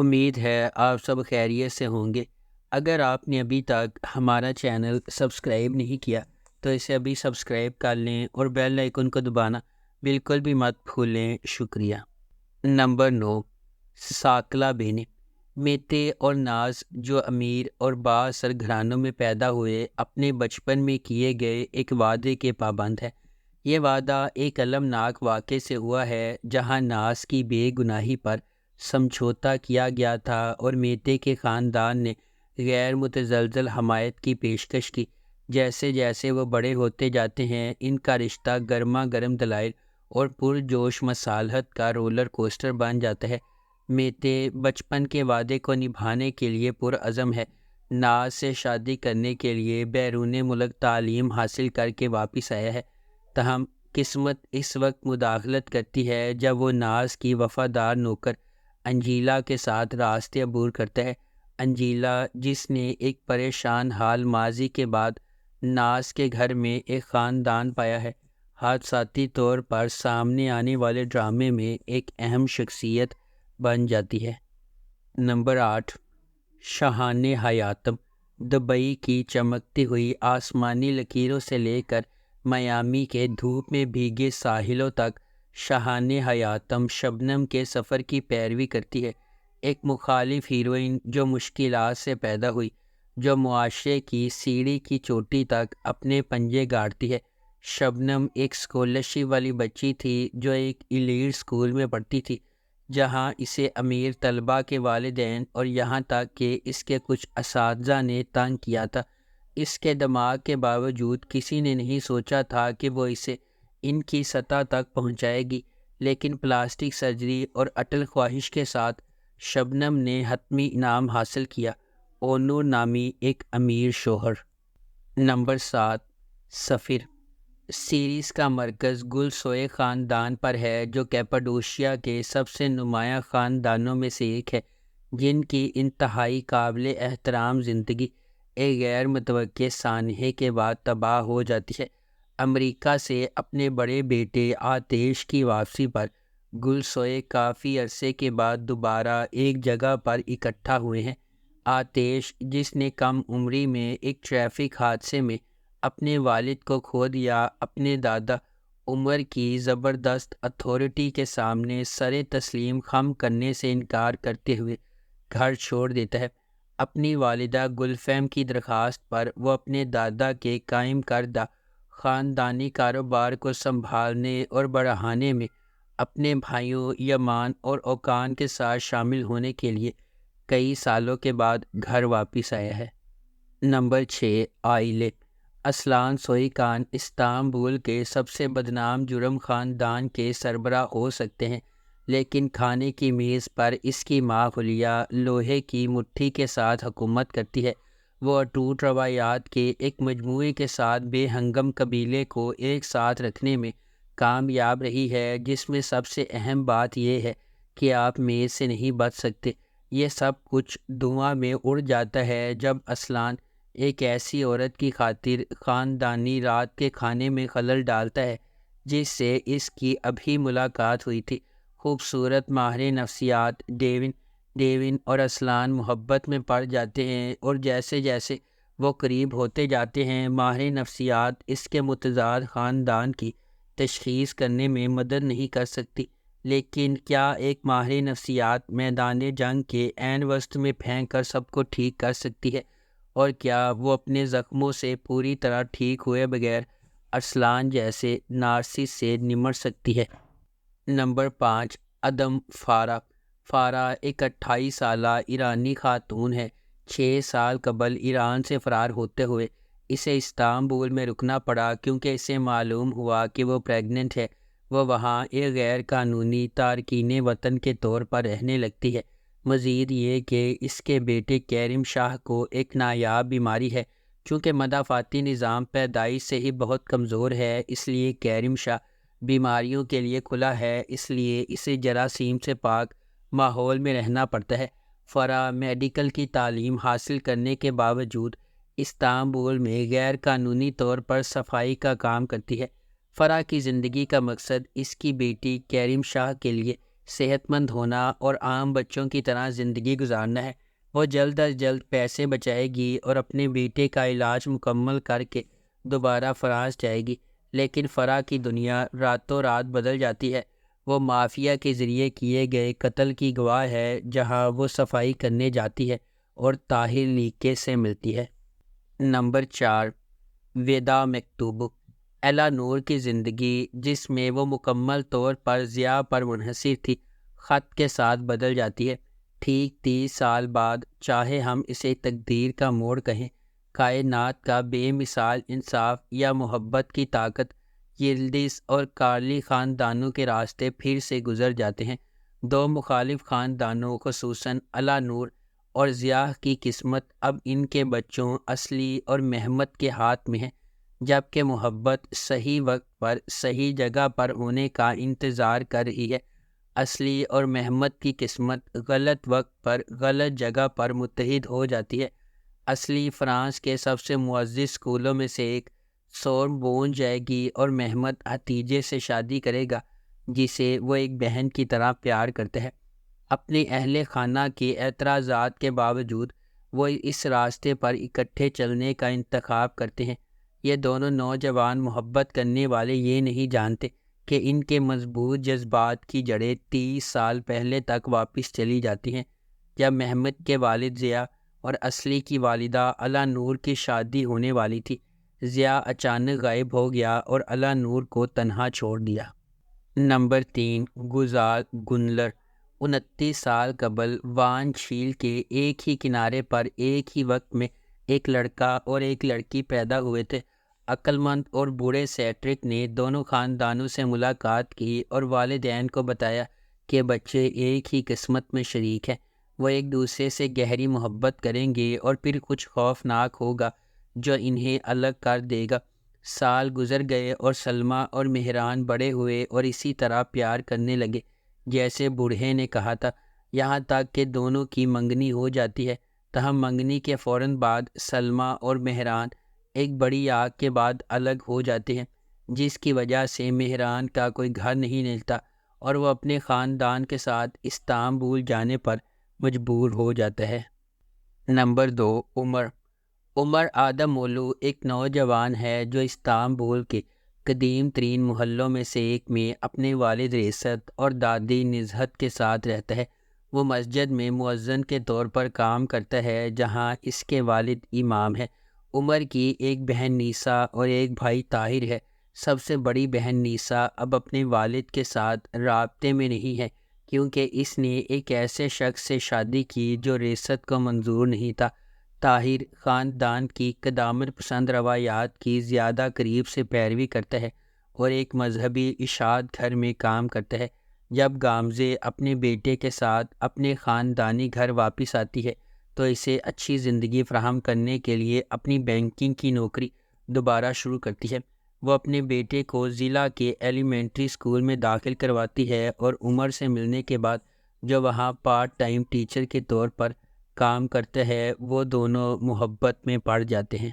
امید ہے آپ سب خیریت سے ہوں گے۔ اگر آپ نے ابھی تک ہمارا چینل سبسکرائب نہیں کیا تو اسے ابھی سبسکرائب کر لیں اور بیل آئیکن کو دبانا بالکل بھی مت بھولیں۔ شکریہ۔ نمبر 9، ساکلا بینے۔ میتے اور ناز جو امیر اور با اثر گھرانوں میں پیدا ہوئے، اپنے بچپن میں کیے گئے ایک وعدے کے پابند ہے۔ یہ وعدہ ایک المناک واقعے سے ہوا ہے جہاں ناز کی بے گناہی پر سمجھوتا کیا گیا تھا اور میتے کے خاندان نے غیر متزلزل حمایت کی پیشکش کی۔ جیسے جیسے وہ بڑے ہوتے جاتے ہیں، ان کا رشتہ گرما گرم دلائل اور پرجوش مصالحت کا رولر کوسٹر بن جاتا ہے۔ میتے بچپن کے وعدے کو نبھانے کے لیے پرعزم ہے۔ ناز سے شادی کرنے کے لیے بیرون ملک تعلیم حاصل کر کے واپس آیا ہے، تاہم قسمت اس وقت مداخلت کرتی ہے جب وہ ناز کی وفادار نوکر انجیلا کے ساتھ راستے عبور کرتا ہے۔ انجیلا، جس نے ایک پریشان حال ماضی کے بعد ناز کے گھر میں ایک خاندان پایا ہے، حادثاتی طور پر سامنے آنے والے ڈرامے میں ایک اہم شخصیت بن جاتی ہے۔ نمبر 8، شاہان حیاتم۔ دبئی کی چمکتی ہوئی آسمانی لکیروں سے لے کر میامی کے دھوپ میں بھیگے ساحلوں تک، شاہان حیاتم شبنم کے سفر کی پیروی کرتی ہے۔ ایک مخالف ہیروئن جو مشکلات سے پیدا ہوئی، جو معاشرے کی سیڑھی کی چوٹی تک اپنے پنجے گاڑتی ہے۔ شبنم ایک اسکالرشپ والی بچی تھی جو ایک ایلیٹ اسکول میں پڑھتی تھی، جہاں اسے امیر طلباء کے والدین اور یہاں تک کہ اس کے کچھ اساتذہ نے تنگ کیا تھا۔ اس کے دماغ کے باوجود کسی نے نہیں سوچا تھا کہ وہ اسے ان کی سطح تک پہنچائے گی، لیکن پلاسٹک سرجری اور اٹل خواہش کے ساتھ شبنم نے حتمی انعام حاصل کیا، اونور نامی ایک امیر شوہر۔ نمبر 7، سفیر۔ سیریز کا مرکز گل سوئے خاندان پر ہے، جو کیپاڈوشیا کے سب سے نمایاں خاندانوں میں سے ایک ہے، جن کی انتہائی قابل احترام زندگی ایک غیر متوقع سانحے کے بعد تباہ ہو جاتی ہے۔ امریکہ سے اپنے بڑے بیٹے آتش کی واپسی پر گل سوئے کافی عرصے کے بعد دوبارہ ایک جگہ پر اکٹھا ہوئے ہیں۔ آتش، جس نے کم عمری میں ایک ٹریفک حادثے میں اپنے والد کو کھو دیا، اپنے دادا عمر کی زبردست اتھارٹی کے سامنے سر تسلیم خم کرنے سے انکار کرتے ہوئے گھر چھوڑ دیتا ہے۔ اپنی والدہ گلفیم کی درخواست پر وہ اپنے دادا کے قائم کردہ خاندانی کاروبار کو سنبھالنے اور بڑھانے میں اپنے بھائیوں یمان اور اوکان کے ساتھ شامل ہونے کے لیے کئی سالوں کے بعد گھر واپس آیا ہے۔ نمبر 6، آئلے۔ اسلان سوئیکان استنبول کے سب سے بدنام جرم خاندان کے سربراہ ہو سکتے ہیں، لیکن کھانے کی میز پر اس کی ماں حلیہ لوہے کی مٹھی کے ساتھ حکومت کرتی ہے۔ وہ اٹوٹ روایات کے ایک مجموعے کے ساتھ بے ہنگم قبیلے کو ایک ساتھ رکھنے میں کامیاب رہی ہے، جس میں سب سے اہم بات یہ ہے کہ آپ میز سے نہیں بچ سکتے۔ یہ سب کچھ دھواں میں اڑ جاتا ہے جب اسلان ایک ایسی عورت کی خاطر خاندانی رات کے کھانے میں خلل ڈالتا ہے جس سے اس کی ابھی ملاقات ہوئی تھی۔ خوبصورت ماہر نفسیات ڈیون اور اسلان محبت میں پڑ جاتے ہیں، اور جیسے جیسے وہ قریب ہوتے جاتے ہیں، ماہر نفسیات اس کے متضاد خاندان کی تشخیص کرنے میں مدد نہیں کر سکتی۔ لیکن کیا ایک ماہر نفسیات میدان جنگ کے عین وسط میں پھینک کر سب کو ٹھیک کر سکتی ہے؟ اور کیا وہ اپنے زخموں سے پوری طرح ٹھیک ہوئے بغیر ارسلان جیسے نارسس سے نمٹ سکتی ہے؟ نمبر 5، عدم فارا۔ فارا ایک 28 سالہ ایرانی خاتون ہے۔ 6 سال قبل ایران سے فرار ہوتے ہوئے اسے استنبول میں رکنا پڑا کیونکہ اسے معلوم ہوا کہ وہ پریگننٹ ہے۔ وہ وہاں ایک غیر قانونی تارکین وطن کے طور پر رہنے لگتی ہے۔ مزید یہ کہ اس کے بیٹے کیرم شاہ کو ایک نایاب بیماری ہے۔ چونکہ مدافعتی نظام پیدائش سے ہی بہت کمزور ہے، اس لیے کیرم شاہ بیماریوں کے لیے کھلا ہے، اس لیے اسے جراثیم سے پاک ماحول میں رہنا پڑتا ہے۔ فرا میڈیکل کی تعلیم حاصل کرنے کے باوجود استنبول میں غیر قانونی طور پر صفائی کا کام کرتی ہے۔ فرا کی زندگی کا مقصد اس کی بیٹی کیرم شاہ کے لیے صحت مند ہونا اور عام بچوں کی طرح زندگی گزارنا ہے۔ وہ جلد از جلد پیسے بچائے گی اور اپنے بیٹے کا علاج مکمل کر کے دوبارہ فرانس جائے گی، لیکن فرح کی دنیا راتوں رات بدل جاتی ہے۔ وہ مافیا کے ذریعے کیے گئے قتل کی گواہ ہے، جہاں وہ صفائی کرنے جاتی ہے اور طاہر لیکے سے ملتی ہے۔ نمبر 4، وداع مکتوب۔ ایلا نور کی زندگی، جس میں وہ مکمل طور پر ضیاء پر منحصر تھی، خط کے ساتھ بدل جاتی ہے۔ ٹھیک 30 سال بعد، چاہے ہم اسے تقدیر کا موڑ کہیں، کائنات کا بے مثال انصاف یا محبت کی طاقت، یلدز اور کارلی خاندانوں کے راستے پھر سے گزر جاتے ہیں۔ دو مخالف خاندانوں، خصوصاً ایلا نور اور ضیاء کی قسمت اب ان کے بچوں اصلی اور محمد کے ہاتھ میں ہے۔ جبکہ محبت صحیح وقت پر صحیح جگہ پر ہونے کا انتظار کر رہی ہے، اصلی اور محمد کی قسمت غلط وقت پر غلط جگہ پر متحد ہو جاتی ہے۔ اصلی فرانس کے سب سے معزز اسکولوں میں سے ایک سوربون جائے گی اور محمد ہتھیجے سے شادی کرے گا، جسے وہ ایک بہن کی طرح پیار کرتے ہیں۔ اپنے اہل خانہ کے اعتراضات کے باوجود وہ اس راستے پر اکٹھے چلنے کا انتخاب کرتے ہیں۔ یہ دونوں نوجوان محبت کرنے والے یہ نہیں جانتے کہ ان کے مضبوط جذبات کی جڑیں 30 سال پہلے تک واپس چلی جاتی ہیں، جب محمد کے والد ضیاء اور اصلی کی والدہ ایلا نور کی شادی ہونے والی تھی۔ ضیاء اچانک غائب ہو گیا اور ایلا نور کو تنہا چھوڑ دیا۔ نمبر 3، گزار گنلر۔ 29 سال قبل وان جھیل کے ایک ہی کنارے پر ایک ہی وقت میں ایک لڑکا اور ایک لڑکی پیدا ہوئے تھے۔ عقل مند اور بوڑھے سیٹرک نے دونوں خاندانوں سے ملاقات کی اور والدین کو بتایا کہ بچے ایک ہی قسمت میں شریک ہیں۔ وہ ایک دوسرے سے گہری محبت کریں گے اور پھر کچھ خوفناک ہوگا جو انہیں الگ کر دے گا۔ سال گزر گئے اور سلمیٰ اور مہران بڑے ہوئے اور اسی طرح پیار کرنے لگے جیسے بوڑھے نے کہا تھا، یہاں تک کہ دونوں کی منگنی ہو جاتی ہے۔ تاہم منگنی کے فوراً بعد سلمیٰ اور مہران ایک بڑی آگ کے بعد الگ ہو جاتے ہیں، جس کی وجہ سے مہران کا کوئی گھر نہیں ملتا اور وہ اپنے خاندان کے ساتھ استنبول جانے پر مجبور ہو جاتا ہے۔ نمبر 2، عمر۔ عمر آدمولو ایک نوجوان ہے جو استنبول کے قدیم ترین محلوں میں سے ایک میں اپنے والد ریست اور دادی نزہت کے ساتھ رہتا ہے۔ وہ مسجد میں مؤذن کے طور پر کام کرتا ہے، جہاں اس کے والد امام ہیں۔ عمر کی ایک بہن نیسا اور ایک بھائی طاہر ہے۔ سب سے بڑی بہن نیسا اب اپنے والد کے ساتھ رابطے میں نہیں ہے، کیونکہ اس نے ایک ایسے شخص سے شادی کی جو ریست کو منظور نہیں تھا۔ طاہر خاندان کی قدامت پسند روایات کی زیادہ قریب سے پیروی کرتا ہے اور ایک مذہبی اشاعت گھر میں کام کرتا ہے۔ جب گامزے اپنے بیٹے کے ساتھ اپنے خاندانی گھر واپس آتی ہے تو اسے اچھی زندگی فراہم کرنے کے لیے اپنی بینکنگ کی نوکری دوبارہ شروع کرتی ہے۔ وہ اپنے بیٹے کو ضلع کے ایلیمنٹری اسکول میں داخل کرواتی ہے اور عمر سے ملنے کے بعد، جو وہاں پارٹ ٹائم ٹیچر کے طور پر کام کرتا ہے، وہ دونوں محبت میں پڑ جاتے ہیں۔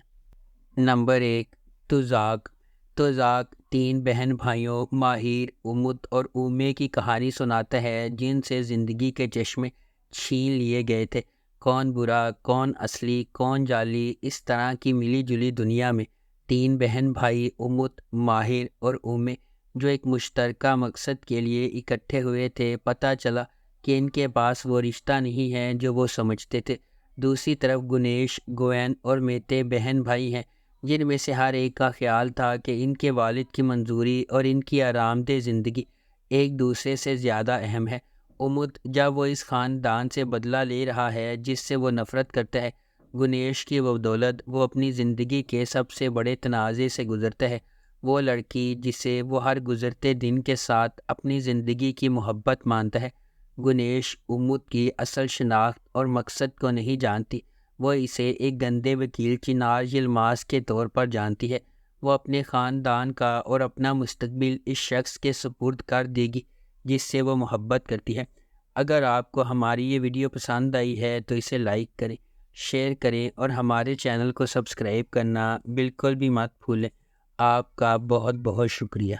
نمبر 1، تزاق۔ تزاق 3 بہن بھائیوں ماہر، امت اور اومے کی کہانی سناتا ہے، جن سے زندگی کے چشمے چھین لیے گئے تھے۔ کون برا، کون اصلی، کون جعلی، اس طرح کی ملی جلی دنیا میں 3 بہن بھائی امت، ماہر اور اومے، جو ایک مشترکہ مقصد کے لیے اکٹھے ہوئے تھے، پتہ چلا کہ ان کے پاس وہ رشتہ نہیں ہے جو وہ سمجھتے تھے۔ دوسری طرف گنیش، گوین اور میتے بہن بھائی ہیں، جن میں سے ہر ایک کا خیال تھا کہ ان کے والد کی منظوری اور ان کی آرام دہ زندگی ایک دوسرے سے زیادہ اہم ہے۔ امت، جب وہ اس خاندان سے بدلہ لے رہا ہے جس سے وہ نفرت کرتا ہے، گنیش کی بدولت وہ اپنی زندگی کے سب سے بڑے تنازع سے گزرتا ہے۔ وہ لڑکی جسے وہ ہر گزرتے دن کے ساتھ اپنی زندگی کی محبت مانتا ہے۔ گنیش امت کی اصل شناخت اور مقصد کو نہیں جانتی، وہ اسے ایک گندے وکیل چنار یلماز کے طور پر جانتی ہے۔ وہ اپنے خاندان کا اور اپنا مستقبل اس شخص کے سپرد کر دے گی جس سے وہ محبت کرتی ہے۔ اگر آپ کو ہماری یہ ویڈیو پسند آئی ہے تو اسے لائک کریں، شیئر کریں اور ہمارے چینل کو سبسکرائب کرنا بالکل بھی مت بھولیں۔ آپ کا بہت بہت شکریہ۔